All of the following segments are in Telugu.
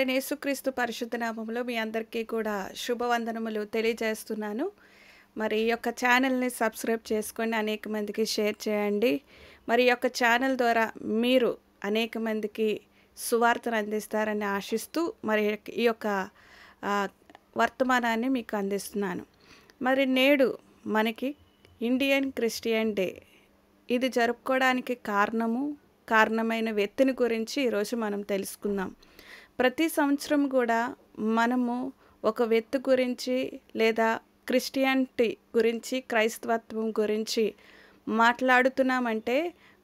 ప్రభువైన యేసుక్రీస్తు పరిశుద్ధ నామములో మీ అందరికీ కూడా శుభవందనములు తెలియజేస్తున్నాను. మరి ఈ యొక్క ఛానల్‌ని సబ్స్క్రైబ్ చేసుకోండి. అనేక మందికి షేర్ చేయండి. మరి ఈ యొక్క ఛానల్ ద్వారా మీరు అనేక మందికి సువార్తను అందిస్తారని ఆశిస్తూ మరి ఈ యొక్క ఆహ్, వర్తమానాన్ని మీకు అందిస్తున్నాను. మరి నేడు మనకి ఇండియన్ క్రిస్టియన్ డే. ఇది జరుపుకోవడానికి కారణమైన వ్యక్తిని గురించి ఈరోజు మనం తెలుసుకుందాం. ప్రతి సంవత్సరం కూడా మనము ఒక వ్యక్తి గురించి లేదా క్రిస్టియానిటీ గురించి, క్రైస్తవత్వం గురించి మాట్లాడుతున్నామంటే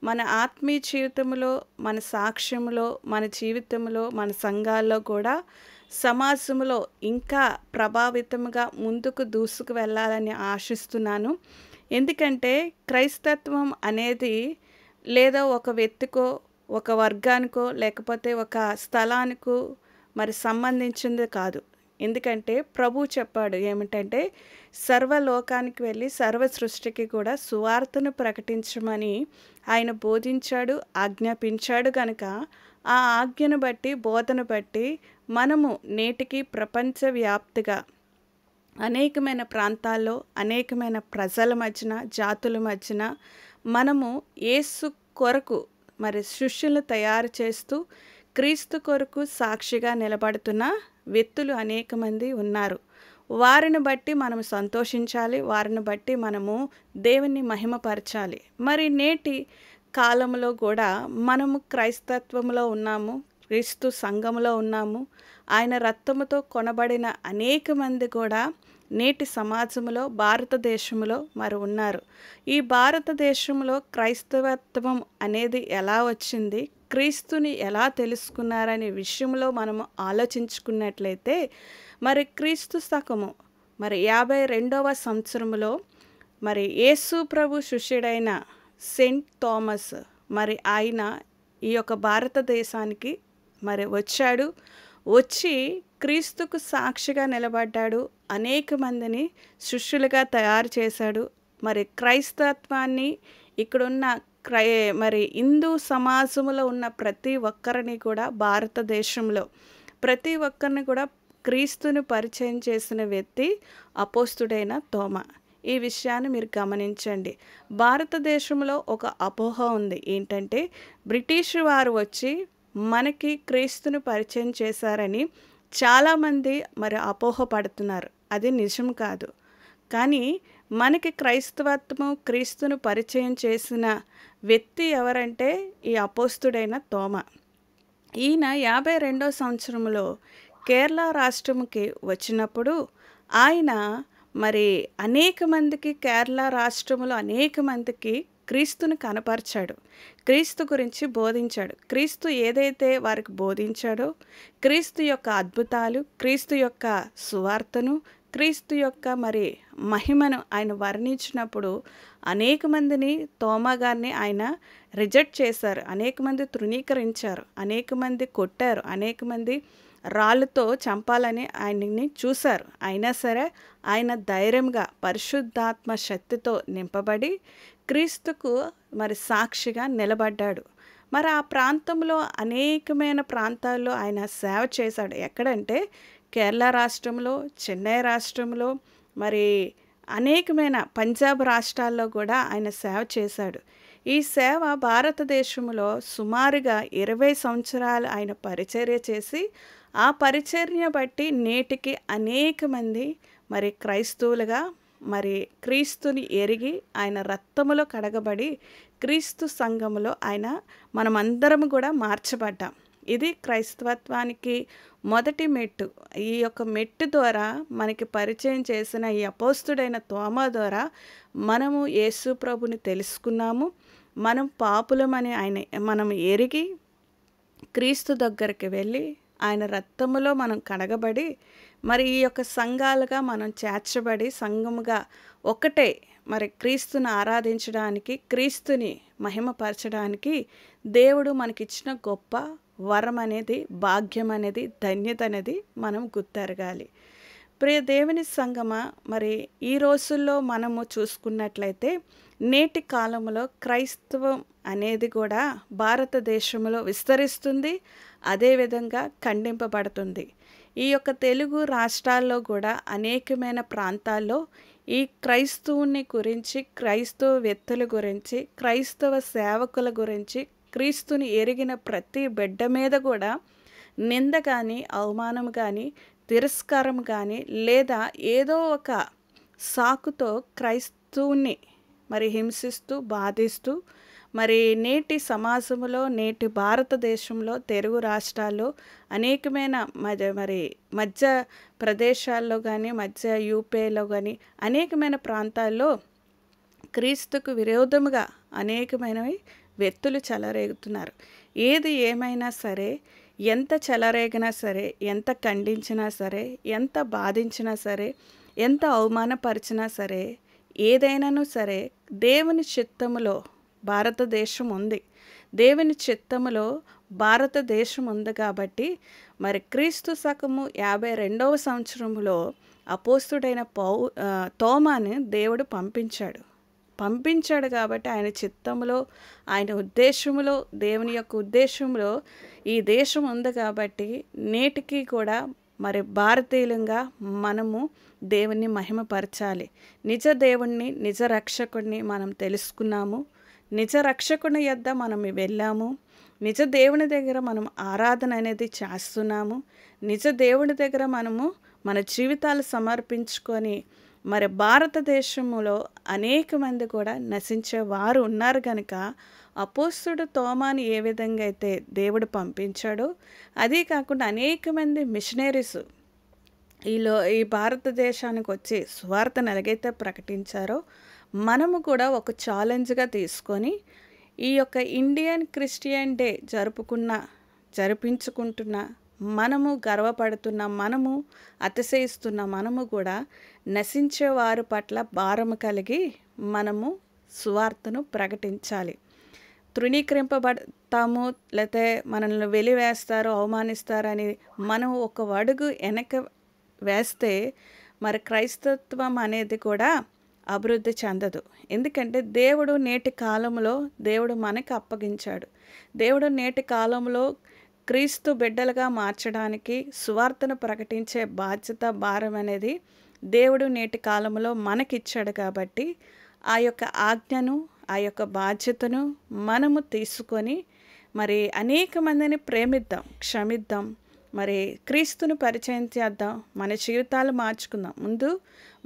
మన ఆత్మీయ జీవితంలో, మన సాక్ష్యంలో, మన జీవితంలో, మన సంఘాల్లో కూడా సమాజంలో ఇంకా ప్రభావితంగా ముందుకు దూసుకు వెళ్ళాలని ఆశిస్తున్నాను. ఎందుకంటే క్రైస్తత్వం అనేది లేదా ఒక వ్యక్తికో, ఒక వర్గానికో, లేకపోతే ఒక స్థలానికో మరి సంబంధించింది కాదు. ఎందుకంటే ప్రభువు చెప్పాడు ఏమిటంటే, సర్వలోకానికి వెళ్ళి సర్వ సృష్టికి కూడా సువార్తను ప్రకటించమని ఆయన బోధించాడు, ఆజ్ఞాపించాడు గనుక ఆ ఆజ్ఞను బట్టి, బోధన బట్టి మనము నేటికి ప్రపంచవ్యాప్తిగా అనేకమైన ప్రాంతాల్లో, అనేకమైన ప్రజల మధ్యన, జాతుల మధ్యన మనము యేసు కొరకు మరి శిష్యులను తయారు చేస్తూ క్రీస్తు కొరకు సాక్షిగా నిలబడుతున్న వ్యక్తులు అనేక మంది ఉన్నారు. వారిని బట్టి మనం సంతోషించాలి. వారిని బట్టి మనము దేవుని మహిమపరచాలి. మరి నేటి కాలంలో కూడా మనము క్రైస్తత్వంలో ఉన్నాము, క్రీస్తు సంఘములో ఉన్నాము. ఆయన రక్తముతో కొనబడిన అనేక మంది కూడా నేటి సమాజంలో, భారతదేశంలో మరి ఉన్నారు. ఈ భారతదేశంలో క్రైస్తవత్వం అనేది ఎలా వచ్చింది, క్రీస్తుని ఎలా తెలుసుకున్నారనే విషయంలో మనము ఆలోచించుకున్నట్లయితే మరి క్రీస్తు శకము మరి 52వ సంవత్సరంలో మరి యేసు ప్రభు శిష్యుడైన సెయింట్ థామస్ మరి ఆయన ఈ యొక్క భారతదేశానికి మరి వచ్చి క్రీస్తుకు సాక్షిగా నిలబడ్డాడు. అనేక మందిని శిష్యులుగా తయారు చేశాడు. మరి క్రైస్తత్వాన్ని ఇక్కడున్న మరి హిందూ సమాజంలో ఉన్న ప్రతి ఒక్కరిని కూడా, భారతదేశంలో ప్రతి ఒక్కరిని కూడా క్రీస్తుని పరిచయం చేసిన వ్యక్తి అపోస్తుడైన తోమా. ఈ విషయాన్ని మీరు గమనించండి. భారతదేశంలో ఒక అపోహ ఉంది. ఏంటంటే బ్రిటిష్ వారు వచ్చి మనకి క్రీస్తుని పరిచయం చేశారని చాలామంది మరి అపోహపడుతున్నారు. అది నిజం కాదు. కానీ మనకి క్రైస్తవత్వము, క్రీస్తును పరిచయం చేసిన వ్యక్తి ఎవరంటే ఈ అపోస్తుడైన తోమా. ఈయన 52వ సంవత్సరంలో కేరళ రాష్ట్రంకి వచ్చినప్పుడు ఆయన మరి అనేక మందికి, కేరళ రాష్ట్రంలో అనేక మందికి క్రీస్తుని కనపరిచాడు. క్రీస్తు గురించి బోధించాడు. క్రీస్తు ఏదైతే వారికి బోధించాడో, క్రీస్తు యొక్క అద్భుతాలు, క్రీస్తు యొక్క సువార్తను, క్రీస్తు యొక్క మరి మహిమను ఆయన వర్ణించినప్పుడు అనేక మందిని, తోమా గారిని ఆయన రిజెక్ట్ చేశారు. అనేక మంది తృణీకరించారు, అనేక మంది కొట్టారు, అనేక మంది రాళ్ళతో చంపాలని ఆయన్ని చూశారు. అయినా సరే ఆయన ధైర్యంగా పరిశుద్ధాత్మ శక్తితో నింపబడి క్రీస్తుకు మరి సాక్షిగా నిలబడ్డాడు. మరి ఆ ప్రాంతంలో అనేకమైన ప్రాంతాల్లో ఆయన సేవ చేశాడు. ఎక్కడంటే కేరళ రాష్ట్రంలో, చెన్నై రాష్ట్రంలో, మరి అనేకమైన పంజాబ్ రాష్ట్రాల్లో కూడా ఆయన సేవ చేశాడు. ఈ సేవ భారతదేశంలో సుమారుగా 20 సంవత్సరాలు ఆయన పరిచర్య చేసి, ఆ పరిచర్య బట్టి నేటికి అనేక మంది మరి క్రైస్తవులుగా మరి క్రీస్తుని ఎరిగి ఆయన రక్తములో కడగబడి క్రీస్తు సంఘములో మనమందరం కూడా మార్చబడ్డాం. ఇది క్రైస్తవత్వానికి మొదటి మెట్టు. ఈ యొక్క మెట్టు ద్వారా మనకి పరిచయం చేసిన ఈ అపోస్తుడైన తోమా ద్వారా మనము యేసు ప్రభుని తెలుసుకున్నాము. మనం పాపులమని మనం ఎరిగి క్రీస్తు దగ్గరికి వెళ్ళి ఆయన రక్తములో మనం కడగబడి మరి ఈ యొక్క సంఘాలుగా మనం చేర్చబడి సంఘముగా ఒకటే మరి క్రీస్తుని ఆరాధించడానికి, క్రీస్తుని మహిమపరచడానికి దేవుడు మనకిచ్చిన గొప్ప వరం అనేది, భాగ్యం అనేది, ధన్యత అనేది మనం గుర్తెరగాలి. ప్రియ దేవుని సంగమా, మరి ఈ రోజుల్లో మనము చూసుకున్నట్లయితే నేటి కాలంలో క్రైస్తవం అనేది కూడా భారతదేశంలో విస్తరిస్తుంది. అదేవిధంగా ఖండింపబడుతుంది. ఈ యొక్క తెలుగు రాష్ట్రాల్లో కూడా అనేకమైన ప్రాంతాల్లో ఈ క్రైస్తవుని గురించి, క్రైస్తవ వ్యక్తుల గురించి, క్రైస్తవ సేవకుల గురించి, క్రీస్తుని ఎరిగిన ప్రతి బిడ్డ మీద కూడా నింద కానీ, అవమానం కానీ, తిరస్కారం కానీ, లేదా ఏదో ఒక సాకుతో క్రైస్తవుని మరి హింసిస్తూ, బాధిస్తూ, మరి నేటి సమాజంలో, నేటి భారతదేశంలో, తెలుగు రాష్ట్రాల్లో అనేకమైన మధ్య ప్రదేశాల్లో కానీ, మధ్య యూపీలో కానీ అనేకమైన ప్రాంతాల్లో క్రీస్తుకు విరోధముగా అనేకమైనవి వ్యక్తులు చెలరేగుతున్నారు. ఏది ఏమైనా సరే, ఎంత చెలరేగినా సరే, ఎంత ఖండించినా సరే, ఎంత బాధించినా సరే, ఎంత అవమానపరిచినా సరే, ఏదైనాను సరే దేవుని చిత్తములో భారతదేశం ఉంది. దేవుని చిత్తములో భారతదేశం ఉంది కాబట్టి మరి క్రీస్తు శకము 52వ సంవత్సరంలో అపోస్తుడైన తోమాని దేవుడు పంపించాడు కాబట్టి ఆయన చిత్తములో, ఆయన ఉద్దేశములో, దేవుని యొక్క ఉద్దేశంలో ఈ దేశం ఉంది కాబట్టి నేటికి కూడా మరి భారతీయులంగా మనము దేవుణ్ణి మహిమపరచాలి. నిజ దేవుణ్ణి, నిజ రక్షకుడిని మనం తెలుసుకున్నాము. నిజ రక్షకుని యొద్ద మనం వెళ్ళాము. నిజ దేవుని దగ్గర మనం ఆరాధన అనేది చేస్తున్నాము. నిజ దేవుని దగ్గర మనము మన జీవితాలు సమర్పించుకొని మరి భారతదేశంలో అనేక మంది కూడా నశించే వారు ఉన్నారు కనుక అపోస్తుడు తోమాని ఏ విధంగా అయితే దేవుడు పంపించాడో, అదే కాకుండా అనేక మంది మిషనరీస్ ఈ భారతదేశానికి వచ్చి సువార్తను ఎలాగైతే ప్రకటించారో మనము కూడా ఒక ఛాలెంజ్గా తీసుకొని ఈ యొక్క ఇండియన్ క్రిస్టియన్ డే జరిపించుకుంటున్న మనము గర్వపడుతున్న, మనము అతిశయిస్తున్న మనము కూడా నశించే వారి పట్ల భారము కలిగి మనము సువార్తను ప్రకటించాలి. తృణీకరింపబడతాము, లేకపోతే మనల్ని వెలివేస్తారు, అవమానిస్తారని మనం ఒక అడుగు వెనక వేస్తే మరి క్రైస్తత్వం అనేది కూడా అభివృద్ధి చెందదు. ఎందుకంటే దేవుడు నేటి కాలంలో దేవుడు మనకు అప్పగించాడు. దేవుడు నేటి కాలంలో క్రీస్తు బిడ్డలుగా మార్చడానికి సువార్తను ప్రకటించే బాధ్యత, భారం అనేది దేవుడు నేటి కాలంలో మనకిచ్చాడు కాబట్టి ఆ యొక్క ఆజ్ఞను, ఆ యొక్క బాధ్యతను మనము తీసుకొని మరి అనేక మందిని ప్రేమిద్దాం, క్షమిద్దాం, మరి క్రీస్తును పరిచయం చేద్దాం. మన జీవితాలు మార్చుకుందాం. ముందు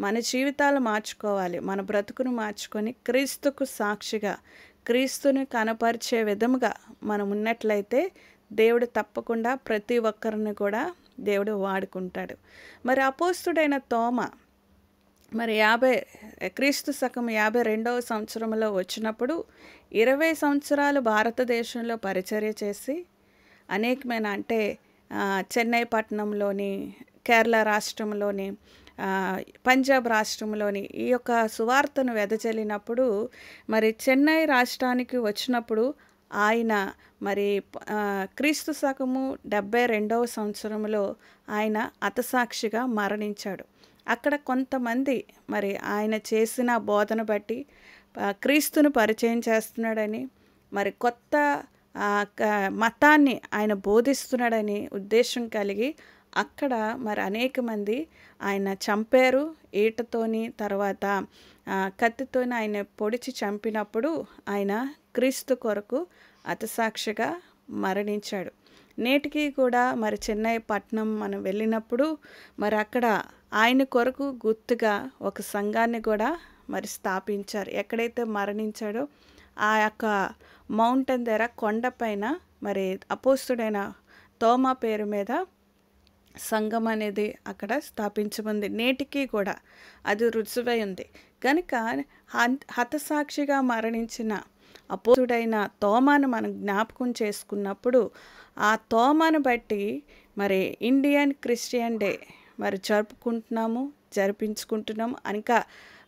మన జీవితాలు మార్చుకోవాలి. మన బ్రతుకును మార్చుకొని క్రీస్తుకు సాక్షిగా, క్రీస్తుని కనపరిచే విధముగా మనం ఉన్నట్లయితే దేవుడు తప్పకుండా ప్రతి ఒక్కరిని కూడా దేవుడు వాడుకుంటాడు. మరి అపోస్తుడైన తోమా మరి క్రీస్తు శకం 52వ సంవత్సరంలో వచ్చినప్పుడు 20 సంవత్సరాలు భారతదేశంలో పరిచర్య చేసి అనేకమైన అంటే చెన్నై పట్టణంలోని, కేరళ రాష్ట్రంలోని, పంజాబ్ రాష్ట్రంలోని ఈ యొక్క సువార్తను వెదజల్లినప్పుడు మరి చెన్నై రాష్ట్రానికి వచ్చినప్పుడు ఆయన మరి క్రీస్తు శకము 72వ సంవత్సరంలో ఆయన హతసాక్షిగా మరణించాడు. అక్కడ కొంతమంది మరి ఆయన చేసిన బోధన బట్టి క్రీస్తును పరిచయం చేస్తున్నాడని, మరి కొత్త మతాన్ని ఆయన బోధిస్తున్నాడని ఉద్దేశం కలిగి అక్కడ మరి అనేక మంది ఆయన చంపారు. ఈటతోని, తర్వాత కత్తితోని ఆయన పొడిచి చంపినప్పుడు ఆయన క్రీస్తు కొరకు హతసాక్షిగా మరణించాడు. నేటికి కూడా మరి చెన్నై పట్టణం మనం వెళ్ళినప్పుడు మరి అక్కడ ఆయన కొరకు గుర్తుగా ఒక సంఘాన్ని కూడా మరి స్థాపించారు. ఎక్కడైతే మరణించాడో ఆ యొక్క మౌంటైన్ దగ్గర కొండపైన మరి అపోస్తుడైన తోమా పేరు మీద సంఘం అనేది అక్కడ స్థాపించబడింది. నేటికి కూడా అది రుజువై ఉంది కనుక హతసాక్షిగా మరణించిన అపోస్తుడైన తోమాను మనం జ్ఞాపకం చేసుకున్నప్పుడు ఆ తోమాను బట్టి మరి ఇండియన్ క్రిస్టియన్ డే మరి జరిపించుకుంటున్నాము. ఇంకా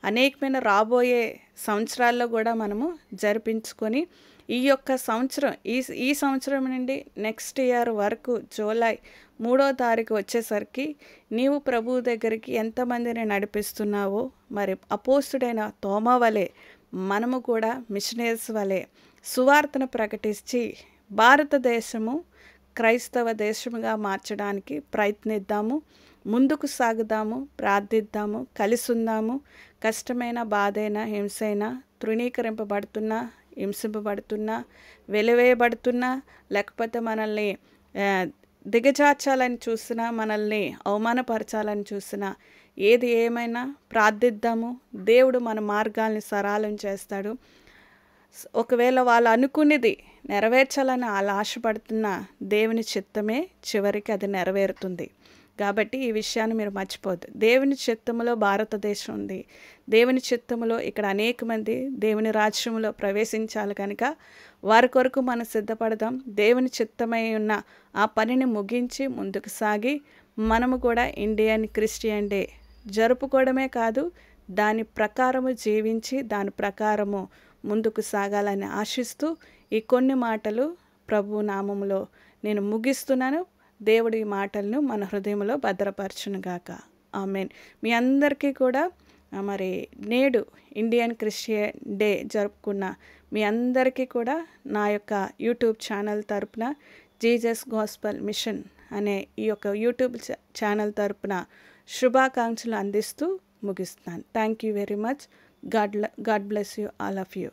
అనేకమైన రాబోయే సంవత్సరాల్లో కూడా మనము జరిపించుకొని ఈ యొక్క సంవత్సరం ఈ సంవత్సరం నుండి నెక్స్ట్ ఇయర్ వరకు జూలై 3వ తారీఖు వచ్చేసరికి నీవు ప్రభువు దగ్గరికి ఎంతమందిని నడిపిస్తున్నావో మరి అపోస్తుడైన తోమా వలె మనము కూడా మిషనరీస్ వలె సువార్తను ప్రకటించి భారతదేశము క్రైస్తవ దేశముగా మార్చడానికి ప్రయత్నిద్దాము. ముందుకు సాగుదాము, ప్రార్థిద్దాము, కలిసి ఉందాము. కష్టమైన, బాధైన, హింసైన, తృణీకరింపబడుతున్నా, హింసింపబడుతున్నా, వెలివేయబడుతున్నా, లేకపోతే మనల్ని దిగజార్చాలని చూసినా, మనల్ని అవమానపరచాలని చూసినా, ఏది ఏమైనా ప్రార్థిద్దాము. దేవుడు మన మార్గాల్ని సరళం చేస్తాడు. ఒకవేళ వాళ్ళు అనుకునేది నెరవేర్చాలని వాళ్ళు ఆశపడుతున్న దేవుని చిత్తమే చివరికి అది నెరవేరుతుంది. కాబట్టి ఈ విషయాన్ని మీరు మర్చిపోద్దు. దేవుని చిత్తములో భారతదేశం ఉంది. దేవుని చిత్తములో ఇక్కడ అనేక మంది దేవుని రాజ్యంలో ప్రవేశించాలి కనుక వారి కొరకు మనం సిద్ధపడదాం. దేవుని చిత్తమై ఉన్న ఆ పనిని ముగించి ముందుకు సాగి మనము కూడా ఇండియన్ క్రిస్టియన్ డే జరుపుకోవడమే కాదు, దాని ప్రకారము జీవించి దాని ప్రకారము ముందుకు సాగాలని ఆశిస్తూ ఈ కొన్ని మాటలు ప్రభు నామములో నేను ముగిస్తున్నాను. దేవుడి మాటలను మన హృదయంలో భద్రపరచునుగాక. ఆమేన్. మీ అందరికీ కూడా మరి నేడు ఇండియన్ క్రిస్టియన్ డే జరుపుకున్న మీ అందరికీ కూడా నా యొక్క యూట్యూబ్ ఛానల్ తరపున జీసస్ గాస్పెల్ మిషన్ అనే ఈ యొక్క యూట్యూబ్ ఛానల్ తరపున శుభాకాంక్షలు అందిస్తూ ముగిస్తున్నాను. Thank you very much. God bless you all of you.